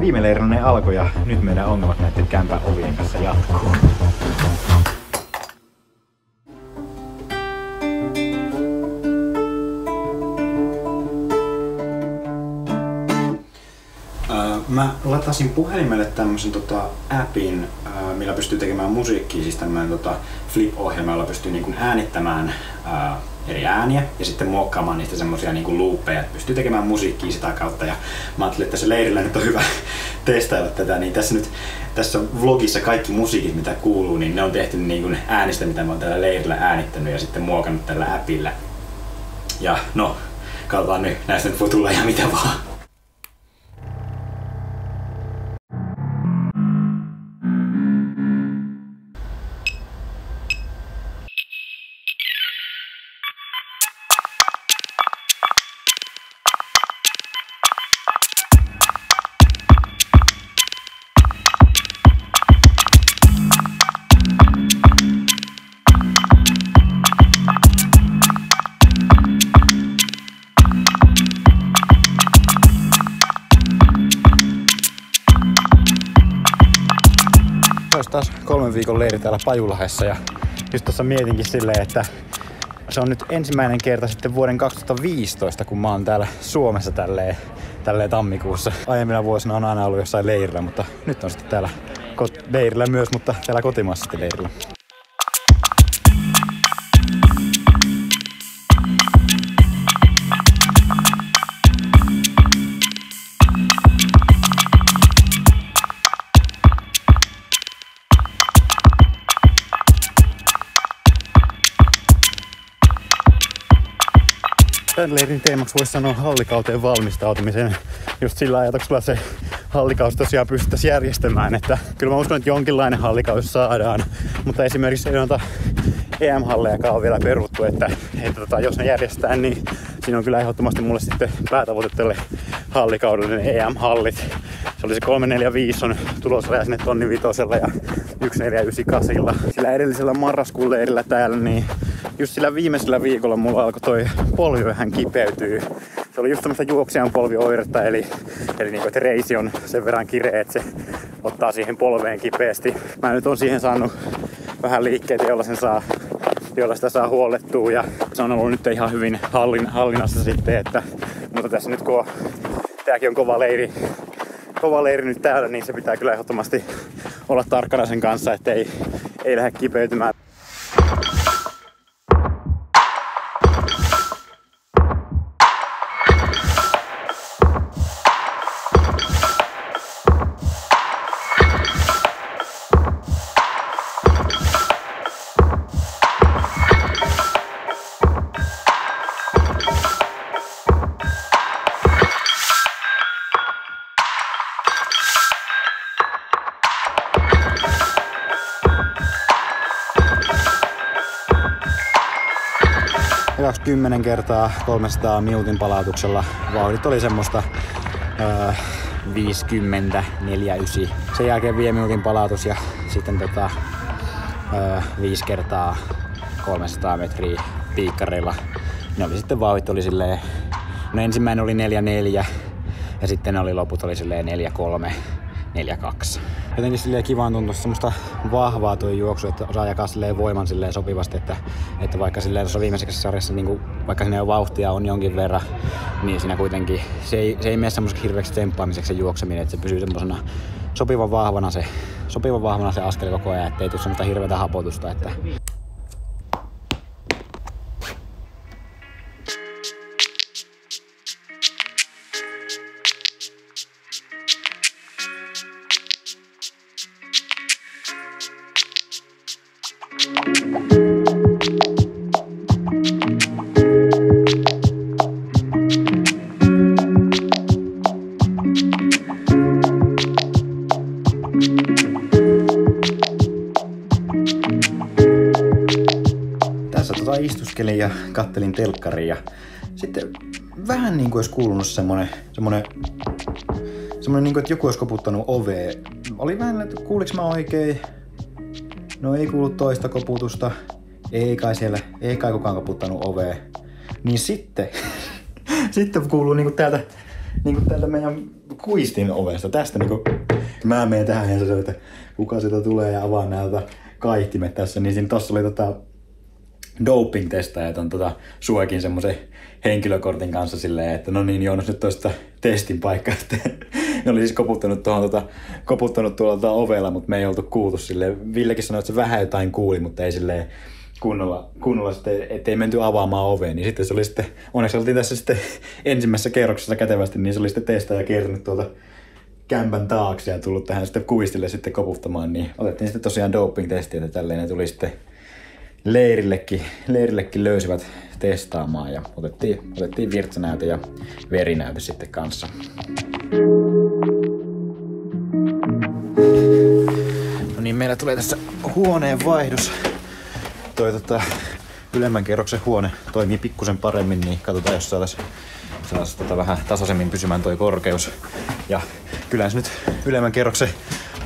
Viime leirimme alkoi ja nyt meidän ongelmat näiden kämpän ovien kanssa jatkuu. Mä latasin puhelimelle tämmösen appin, millä pystyy tekemään musiikkia, siis tämmönen Flip-ohjelma, jolla pystyy niinku äänittämään eri ääniä ja sitten muokkaamaan niistä semmosia niinku loopeja, että pystyy tekemään musiikkia sitä kautta. Ja mä ajattelin, että tässä leirillä nyt on hyvä testailla tätä, niin tässä vlogissa kaikki musiikit mitä kuuluu, niin ne on tehty niinku äänistä, mitä mä oon tällä leirillä äänittänyt ja sitten muokannut tällä appilla. Ja no, katsotaan nyt, näistä nyt voi tulla ihan mitä vaan. Olisi taas 3 viikon leiri täällä Pajulahdessa ja just tuossa mietinkin silleen, että se on nyt ensimmäinen kerta sitten vuoden 2015, kun mä oon täällä Suomessa tälleen tammikuussa. Aiemmina vuosina on aina ollut jossain leirillä, mutta nyt on sitten täällä leirillä myös, mutta täällä kotimaassa sitten leirillä. Tämän leirin teemaksi voisi sanoa hallikauteen valmistautumisen. Just sillä ajatuksella se hallikausi tosiaan pystyttäisiin järjestämään. Että kyllä mä uskon, että jonkinlainen hallikausi saadaan. Mutta esimerkiksi ei noita EM-hallejakaan ole vielä peruttu. Että jos ne järjestetään, niin siinä on kyllä ehdottomasti mulle sitten päätavoite tälle hallikaudelle ne EM-hallit. Se oli se 345 on tulosraja sinne 1.5 ja 1.498. Sillä edellisellä marraskuun leirillä täällä, niin just sillä viimeisellä viikolla mulla alkoi toi polvi vähän kipeytyy. Se oli just tämmöistä juoksijan polvioiretta, eli niinku, että reisi on sen verran kireä, että se ottaa siihen polveen kipeästi. Mä nyt on siihen saanut vähän liikkeitä, jolla sitä saa huollettua ja se on ollut nyt ihan hyvin hallinnassa sitten, mutta tässä nyt kun tääkin on kova leiri nyt täällä, niin se pitää kyllä ehdottomasti olla tarkkana sen kanssa, että ei lähde kipeytymään. Ekaksi 10 kertaa 300 minuutin palautuksella. Vauhdit oli semmoista 50, 49. Sen jälkeen 5 minuutin palautus ja sitten 5 kertaa 300 metriä piikkareilla. Ne oli sitten vauhdit oli silleen, no ensimmäinen oli 4-4 ja sitten ne oli loput oli silleen 4-3, 4-2. Jotenkin silleen kivaan tuntuu semmoista vahvaa tuo juoksu, että osaa jakaa silleen voiman silleen sopivasti, että vaikka silleen tuossa viimeisessä sarjassa, niin vaikka siinä jo vauhtia on jonkin verran, niin siinä kuitenkin se ei mene semmoiseksi hirveäksi temppaamiseksi se juokseminen, että se pysyy semmosena sopivan vahvana se askel koko ajan, ettei tule semmoista hirveätä hapotusta. Että istuskelin ja kattelin telkkaria. Sitten vähän niin kuin olisi kuulunut semmonen niin kuin, että joku olisi koputtanut oveen. Oli vähän, että kuuliks mä oikein? No ei kuulu toista koputusta. Ei kai kukaan koputtanut oveen. Niin sitten kuuluu niin kuin täältä niinku täältä meidän kuistin ovesta. Tästä niinku mä menen tähän ja se, että kuka sitä tulee ja avaa näiltä kaihtimet tässä. Niin siinä tossa oli doping-testaajat on Suekin semmoisen henkilökortin kanssa silleen, että no niin Joonas nyt toista testin paikka. Ne oli siis koputtanut tuolta ovella, mutta me ei oltu kuultu silleen. Villekin sanoi, että se vähän jotain kuuli, mutta ei silleen kunnolla sitten, ettei menty avaamaan oveen. Niin sitten se oli sitten, onneksi oltiin tässä sitten ensimmäisessä kerroksessa kätevästi, niin se oli sitten testaaja kiertänyt tuolta kämpän taakse ja tullut tähän sitten kuistille sitten koputtamaan. Niin otettiin sitten tosiaan doping-testiä, että tälleen ne tuli sitten leirillekin löysivät testaamaan ja otettiin virtsanäyte ja verinäyte sitten kanssa. No niin, meillä tulee tässä huoneen vaihdos. Toi ylemmän kerroksen huone toimii pikkusen paremmin, niin katsotaan jos saataisiin vähän tasaisemmin pysymään toi korkeus. Ja kyllä se nyt ylemmän kerroksen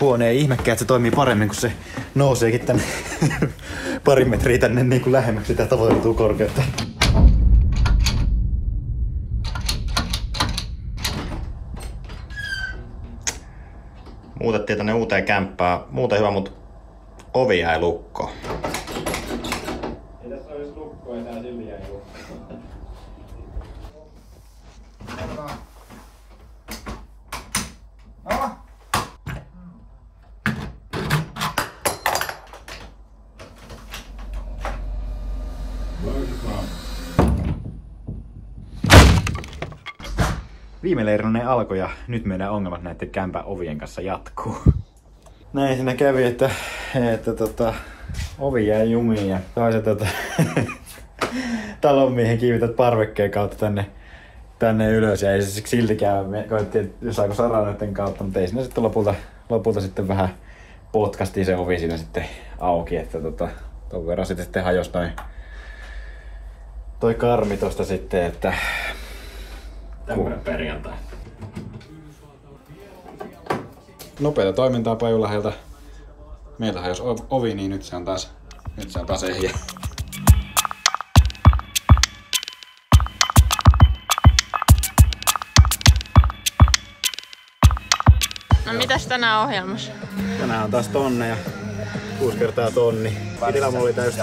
huone ei ihmekään, että se toimii paremmin, kun se nouseekin tänne pari metriä tänne niin kuin lähemmäksi sitä tavoiteltua korkeutta. Muutettiin tänne uuteen kämppään. Muuten hyvä, mutta ovi jäi lukkoon. Ei tässä olisi lukkoa, ei tää silti jäi lukkoon. Viime leirinen alkoi ja nyt meidän ongelmat näiden kämpän ovien kanssa jatkuu. Näin siinä kävi, että ovi jäi jumiin ja toiset talonmiehen kiivität parvekkeen kautta tänne ylös. Ja ei se siltikään, me koettiin, että saako saranoiden kautta, mutta ei siinä sitten lopulta sitten vähän potkastiin se ovi siinä sitten auki, että ton verran sitten hajosi toi karmi tosta sitten, että tämmönen perjantai. Nopeata toimintaa Pajulahelta. Meillähän jos ovi, niin nyt se on taas ehjä. No mitäs tänään ohjelmassa? Tänään on taas tonne ja 6 kertaa tonni. Itellä mulla oli täys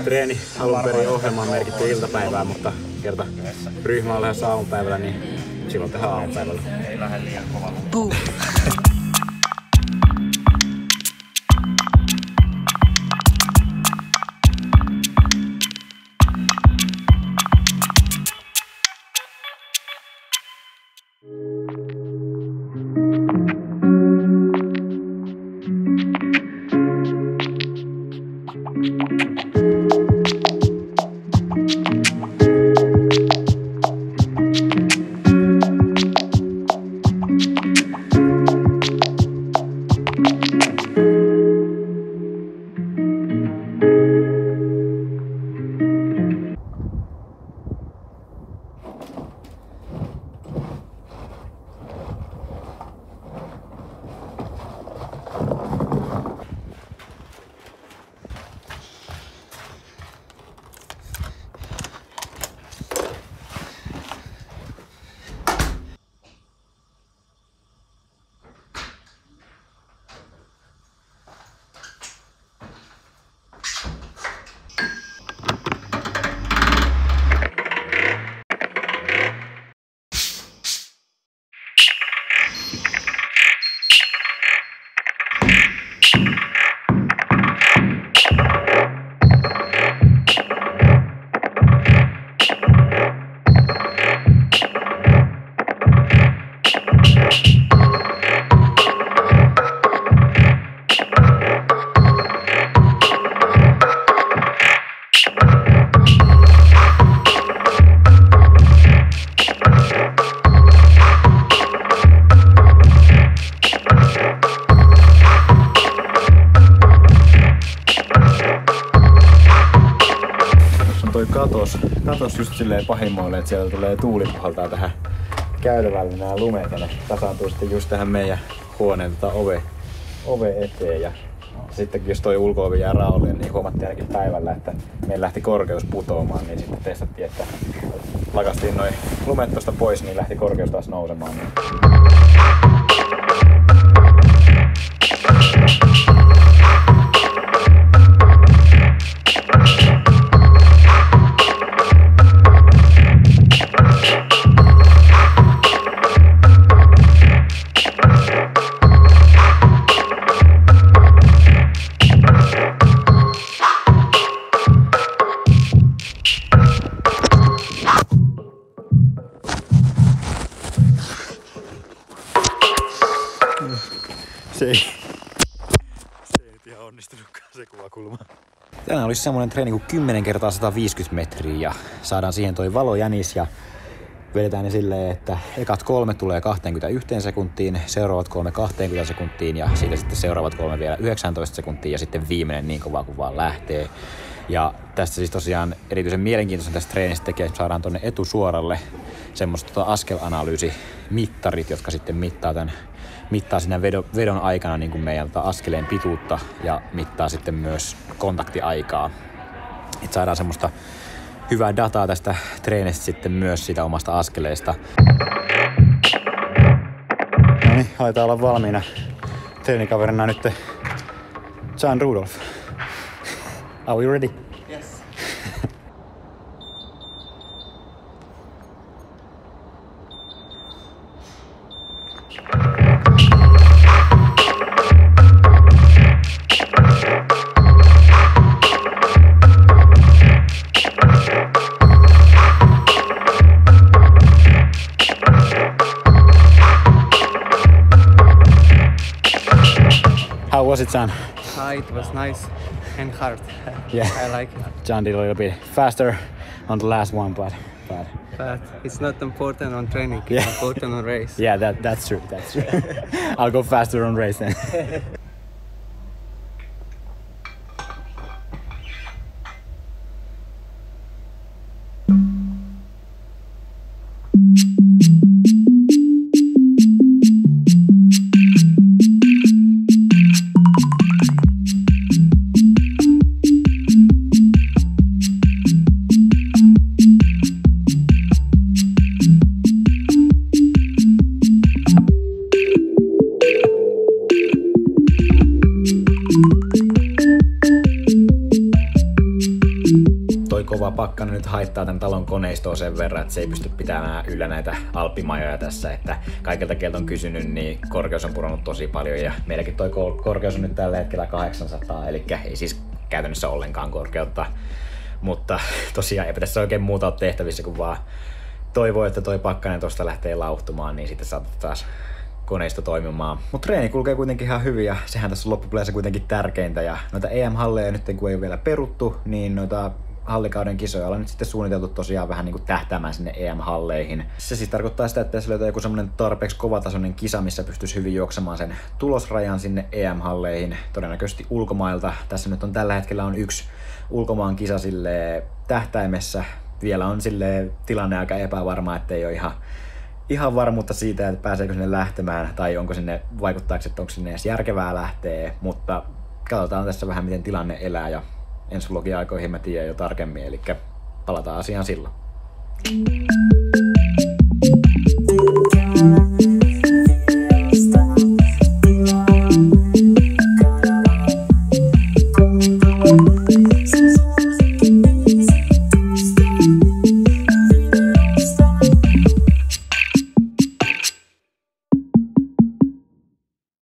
treeni alun perin ohjelmaan merkitty iltapäivää, mutta kerta ryhmä on lähes aamupäivällä, niin silloin tehdään aamupäivällä. Ei lähde liian kovalla. Katos just silleen pahimmoille, että sieltä tulee tuuli puhaltaa tähän käytävälle nämä lumet ja ne tasaantuu sitten just tähän meidän huoneen ove eteen ja sitten jos toi ulko-ovi jää raolle, niin huomattiin ainakin päivällä, että meillä lähti korkeus putoamaan, niin sitten testattiin, että lakastiin noin lumet tosta pois, niin lähti korkeus taas nousemaan. Niin. Se ei nyt ihan onnistunutkaan se kuvakulma. Tänään olisi semmoinen treeni kuin 10 kertaa 150 metriä ja saadaan siihen toi valojänis ja vedetään ne silleen, että ekat 3 tulee 21 sekuntiin, seuraavat 3 20 sekuntiin ja siitä sitten seuraavat 3 vielä 19 sekuntiin ja sitten viimeinen niin kovaa kuin vaan lähtee. Ja tästä siis tosiaan erityisen mielenkiintoisen tästä treenistä tekee, että saadaan tonne etusuoralle semmoista askelanalyysimittarit, jotka sitten mittaa siinä vedon aikana niin kuin meidän askeleen pituutta ja mittaa sitten myös kontaktiaikaa. Että saadaan semmoista hyvää dataa tästä treenistä sitten myös siitä omasta askeleesta. No niin, aletaan olla valmiina. Treenikaverina nyt John Rudolph. Are we ready? Yes. How was it, John? It was nice and hard. Yeah. I like it. John did a little bit faster on the last one, but But it's not important on training, it's Yeah. important on race. yeah, that's true. That's true. I'll go faster on race then. Kova pakkana nyt haittaa tämän talon koneistoa sen verran, että se ei pysty pitämään yllä näitä alppimajoja tässä, että kaikilta keltä on kysynyt, niin korkeus on pudonnut tosi paljon ja meilläkin toi korkeus on nyt tällä hetkellä 800, eli ei siis käytännössä ollenkaan korkeutta, mutta tosiaan eipä tässä oikein muuta ole tehtävissä kuin vaan toivoo, että toi pakkanen tosta lähtee lauhtumaan, niin sitten saatat taas koneisto toimimaan. Mutta treeni kulkee kuitenkin ihan hyvin ja sehän tässä loppupeleissä kuitenkin tärkeintä ja noita EM-halleja nyt kun ei ole vielä peruttu, niin noita hallikauden kisoja ollaan nyt sitten suunniteltu tosiaan vähän niin kuin tähtäämään sinne EM-halleihin. Se siis tarkoittaa sitä, että jos löytää joku semmonen tarpeeksi kovatasoinen kisa, missä pystyisi hyvin juoksemaan sen tulosrajan sinne EM-halleihin, todennäköisesti ulkomailta. Tässä nyt on tällä hetkellä on yksi ulkomaan kisa sille tähtäimessä. Vielä on sille tilanne aika epävarma, ettei ole ihan varmuutta siitä, että pääseekö sinne lähtemään tai onko sinne, vaikuttaako, että onko sinne edes järkevää lähteä, mutta katsotaan tässä vähän miten tilanne elää ja ensi vlogin aikoihin mä tiedän jo tarkemmin, eli palataan asiaan silloin.